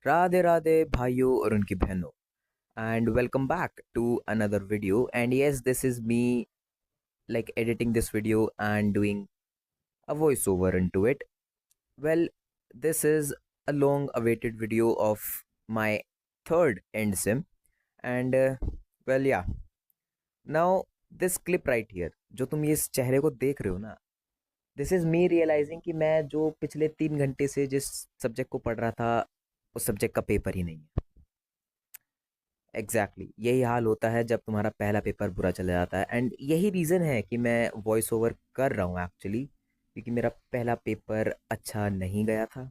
राधे राधे भाइयों और उनकी बहनों and welcome back to another video. And yes, this is me like editing this video and doing a voiceover into it. Well, this is a long awaited video of my third end sim. And well, yeah, now this clip right here, जो तुम ये इस चेहरे को देख रहे हो ना, दिस इज मी रियलाइजिंग कि मैं जो पिछले 3 घंटे से जिस सब्जेक्ट को पढ़ रहा था उस सब्जेक्ट का पेपर ही नहीं है। एग्जैक्टली यही हाल होता है जब तुम्हारा पहला पेपर बुरा चला जाता है। एंड यही रीज़न है कि मैं वॉइस ओवर कर रहा हूँ एक्चुअली, क्योंकि मेरा पहला पेपर अच्छा नहीं गया था।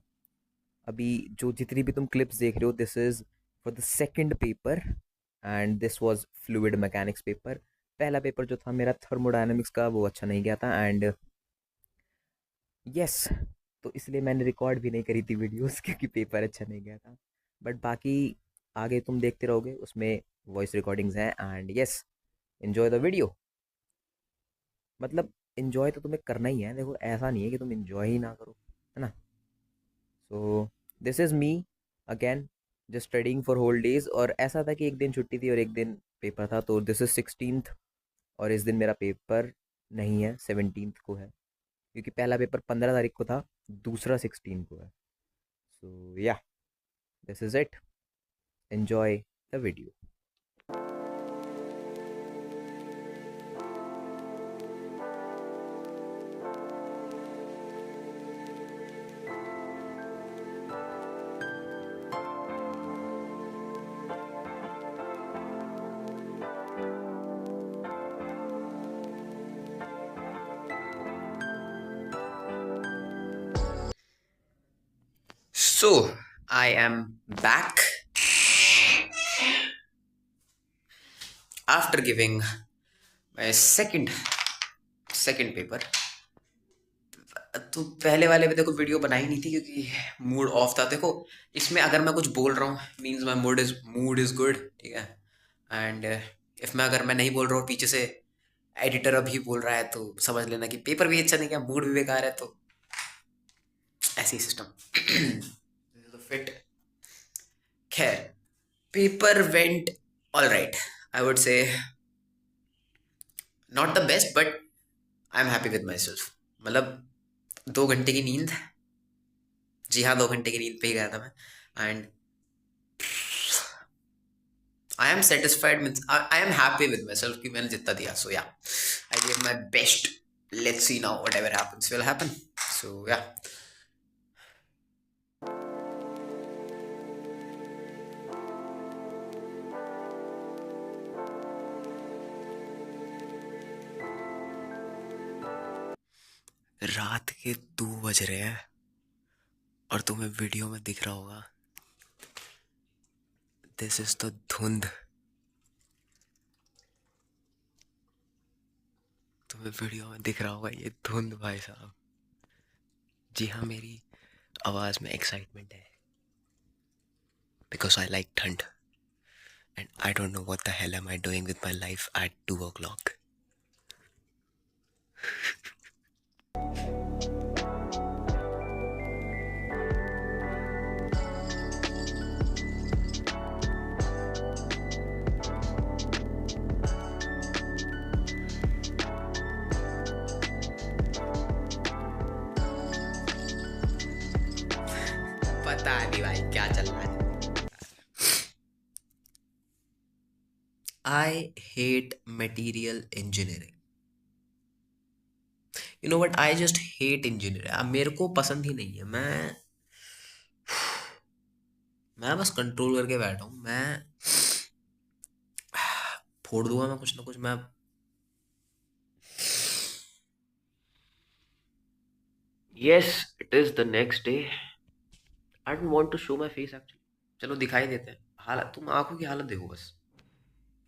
अभी जो जितनी भी तुम क्लिप्स देख रहे हो, this is for the second paper and this was fluid mechanics paper. पहला पेपर जो था मेरा थर्मोडायनामिक्स का, वो अच्छा नहीं गया था। एंड यस, तो इसलिए मैंने रिकॉर्ड भी नहीं करी थी वीडियोस क्योंकि पेपर अच्छा नहीं गया था। बट बाकी आगे तुम देखते रहोगे, उसमें वॉइस रिकॉर्डिंग्स हैं। And yes, enjoy the video. मतलब एन्जॉय तो तुम्हें करना ही है, देखो ऐसा नहीं है कि तुम एन्जॉय ही ना करो, है ना। So this is me again just studying for whole days. और ऐसा था कि एक दिन छुट्टी थी और एक दिन पेपर था, तो दिस इज़ 16th और इस दिन मेरा पेपर नहीं है, 17th को है। क्योंकि पहला पेपर 15 तारीख को था, दूसरा 16 को है। सो या, this is it. Enjoy the video. So, I am back after giving my second paper. तो पहले वाले में देखो वीडियो बनाई नहीं थी क्योंकि मूड ऑफ था। देखो इसमें अगर मैं कुछ बोल रहा हूँ means my mood is good, ठीक है। एंड इफ मैं नहीं बोल रहा हूँ, पीछे से एडिटर अभी बोल रहा है, तो समझ लेना कि पेपर भी अच्छा नहीं गया, मूड भी बेकार है। तो ऐसी सिस्टम तो फिट। खैर, paper went all right, I would say not the best, but I am happy with my self. मतलब 2 घंटे की नींद, जी हाँ 2 घंटे की नींद पे ही गया था मैं। And I am satisfied, means I am happy with myself कि मैंने जितना दिया। So yeah, I give my best. Let's see now, whatever happens will happen. So yeah, रात के 2 बज रहे हैं और तुम्हें वीडियो में दिख रहा होगा, दिस इज द धुंध। तुम्हें वीडियो में दिख रहा होगा ये धुंध भाई साहब। जी हाँ, मेरी आवाज में एक्साइटमेंट है बिकॉज आई लाइक ठंड and I don't know what the hell am I doing with my life at 2 o'clock। पता नहीं भाई क्या चल रहा है। I hate material engineering. You know what, I just hate engineering. मेरे को पसंद ही नहीं है। मैं बस कंट्रोल करके बैठा हूँ। मैं फोड़ दूंगा मैं कुछ ना कुछ। मैं yes, it is the next day. I don't want to show my face actually. चलो दिखाई देते हैं। हालत, तुम आंखों की हालत देखो बस।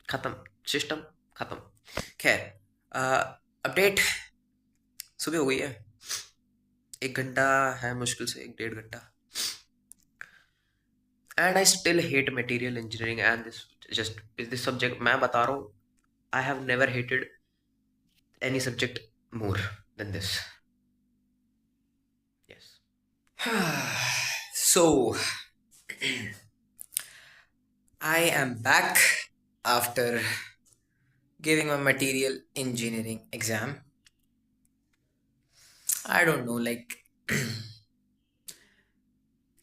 खत्म, सिस्टम खत्म। खैर, अपडेट। सुबह हो गई है, 1 घंटा है, मुश्किल से 1 डेढ़ घंटा। And I still hate material engineering and this subject. मैं बता रहा हूँ, I have never hated any subject more than this. Yes. So I am back after giving my material engineering exam. I don't know, like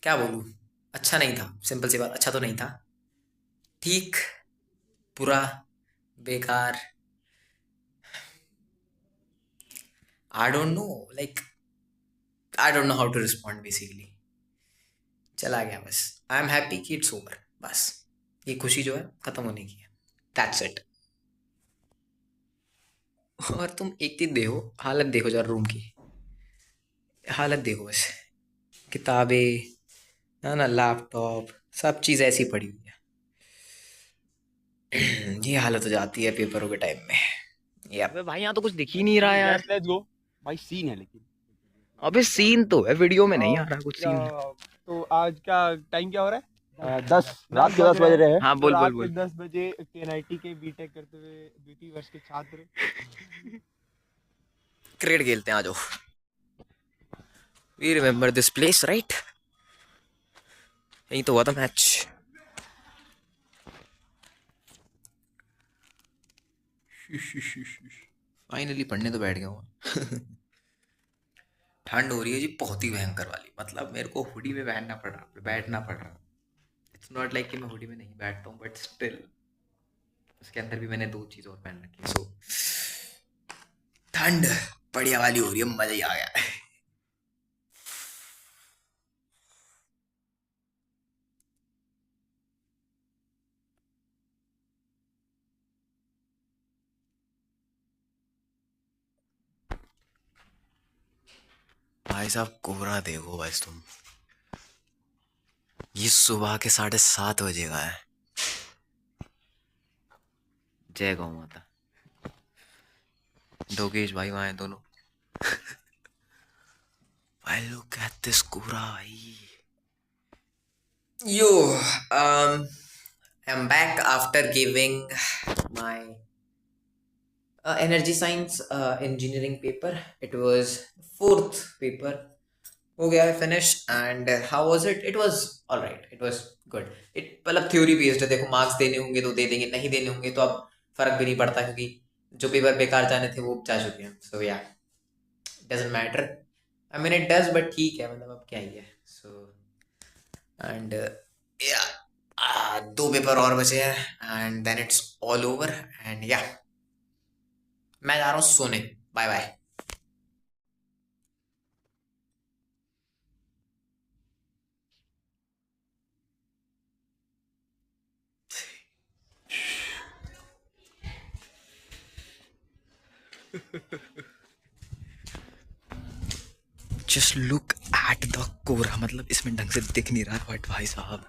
क्या बोलूँ, अच्छा नहीं था, simple सी बात, अच्छा तो नहीं था, ठीक, बुरा, बेकार, I don't know, like I don't know how to respond basically, चला गया बस। आई एम हैप्पी कि इट्स ओवर, बस ये खुशी जो है खत्म होने की है, दैट्स इट। और तुम एक चीज देखो, हालत देखो जरा रूम की, हालत देखो बस, किताबें, है ना, लैपटॉप, सब चीज़ ऐसी पड़ी हुई है। ये हालत हो जाती है पेपरों के टाइम में। यप। अबे भाई यहाँ तो कुछ दिख ही नहीं रहा यार। लेट्स गो भाई। सीन है लेकिन अबे सीन तो है, वीडियो में नहीं आ रहा कुछ सीन। तो आज का टाइम क्या हो रहा है? 10 रात के 10 बज रहे हैं। हाँ तो बोल बोल रात के बोल। 10 बजे केएनआईटी के बीटेक करते हुए द्वितीय वर्ष के छात्र क्रिकेट खेलते हैं, आ जाओ। We remember this place right, यही तो हुआ था मैच। फाइनली पढ़ने तो बैठ गया हूँ। ठंड हो रही है जी, बहुत ही भयंकर वाली, मतलब मेरे को हुडी में बैठना पड़ रहा, बैठना पड़ रहा। इट्स नॉट लाइक कि मैं हुडी में नहीं बैठता हूँ, बट स्टिल उसके अंदर भी मैंने दो चीज़ और पहन रखी, सो ठंड बढ़िया वाली हो रही है, मजा ही आ गया। भाई साहब कोहरा देखो बस तुम, ये सुबह के 7:30 बजे का है। जय गौ माता। दोगेश भाई वहाँ हैं दोनों। भाई लुक एट दिस कोहरा भाई। Yo, I'm back after giving my energy science engineering paper. It was fourth paper. हो गया है finish, and how was it? It was alright, it was good. It मतलब थ्योरी बेस्ड है, देखो marks देने होंगे तो दे देंगे, नहीं देने होंगे तो अब फर्क भी नहीं पड़ता, क्योंकि जो पेपर बेकार जाने थे वो जा चुके हैं, सो या doesn't matter. I mean it does, but ठीक है, मतलब अब क्या ही है। सो एंड या दो पेपर और बचे हैं and then it's all over, and yeah मैं जा रहा हूँ सोने, bye bye. Just look at the Quora, मतलब इसमें ढंग से दिख नहीं रहा, बट भाई साहब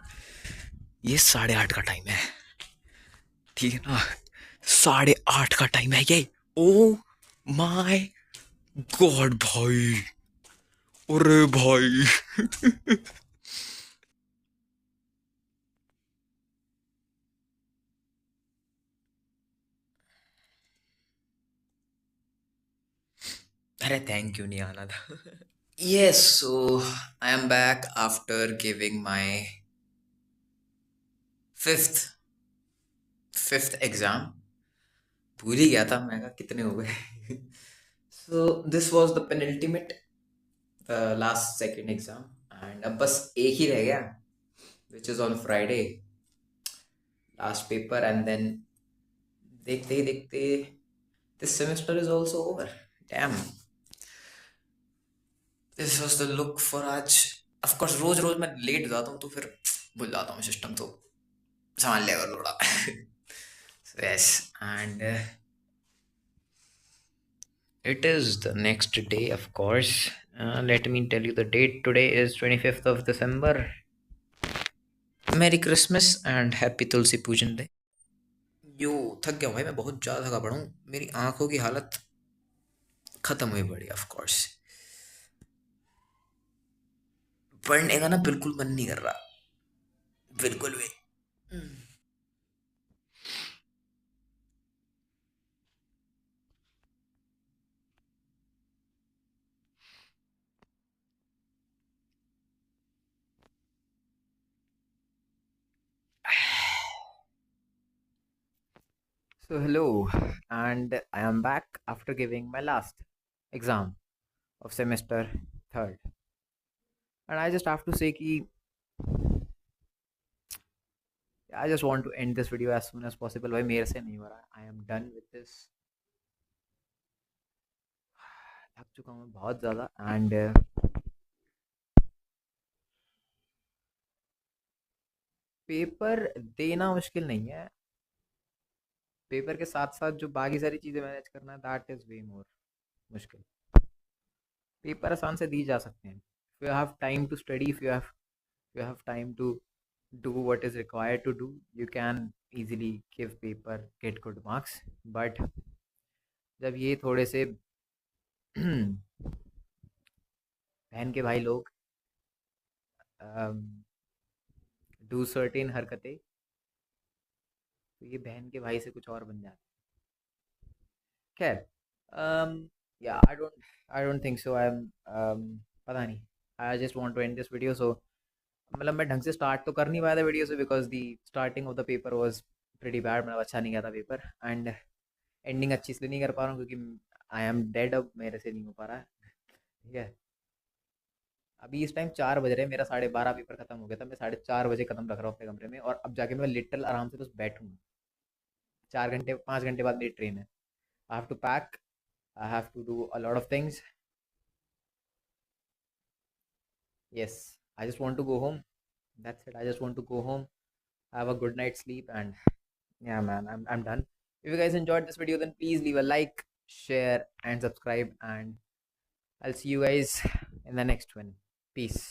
ये 8:30 का टाइम है, ठीक है ना, 8:30 का टाइम है ये। ओ माय गॉड भाई, अरे भाई। अरे थैंक यू नहीं आना था। Yes, so I am back after giving my fifth fifth exam. भूल ही गया था, मैं कहा कितने हो गए। So this was the penultimate, the last second exam, and अब बस एक ही रह गया, which is on Friday, last paper, and then देखते ही देखते this semester is also over. Damn, this was the look for आज। ऑफ कोर्स रोज रोज मैं लेट हो जाता हूँ तो फिर भूल जाता हूँ सिस्टम, तो संभाल लिया कर थोड़ा। So yes, and it is the next day, of course. Let me tell you the date. Today is 25th of December. Merry Christmas and Happy Tulsi Pujan Day. यो थक गया हूँ भाई, मैं बहुत ज़्यादा थका पड़ा हूँ, मेरी आंखों की हालत खत्म हुई पड़ी, ऑफ कोर्स। पढ़ने का ना बिल्कुल मन नहीं कर रहा, बिल्कुल भी। So hello, and I am back after giving my last exam of semester third. And I just have to say कि I just want to end this video as soon as possible. भाई मेरे से नहीं हो रहा. I am done with this. थक चुका हूँ मैं बहुत ज़्यादा. And पेपर देना मुश्किल नहीं है. पेपर के साथ साथ जो बाकी सारी चीज़ें मैनेज करना है, दैट इज़ वे मोर मुश्किल. पेपर आसान से दी जा सकते हैं. If you have time to study, if you have time to do what is required to do, you can easily give paper, get good marks. But जब ये थोड़े से बहन के भाई लोग डू सर्टेन हरकतें, तो ये बहन के भाई से कुछ और बन जाते हैं. खैर, या आई डोंट थिंक सो. पता नहीं. I just want to end this video. So मतलब मैं ढंग से स्टार्ट तो कर नहीं पाया था वीडियो से, because the starting of the paper was pretty bad. मतलब अच्छा नहीं गया था पेपर. एंड एंडिंग अच्छी इसलिए नहीं कर पा रहा हूँ क्योंकि आई एम डेड. अब मेरे से नहीं हो पा रहा है. ठीक है. अभी इस टाइम 4 बज रहे हैं. मेरा 12:30 पेपर खत्म हो गया था. मैं 4:30 बजे कदम रख रहा हूँ अपने कमरे में, और अब जाके मैं लिटल आराम से बस बैठूंगा. 4 घंटे 5 घंटे बाद मेरी ट्रेन है. I have to pack. I have to do a lot of things. Yes, I just want to go home. That's it. I just want to go home, have a good night's sleep, and yeah, man, I'm done. If you guys enjoyed this video, then please leave a like, share, and subscribe. And I'll see you guys in the next one. Peace.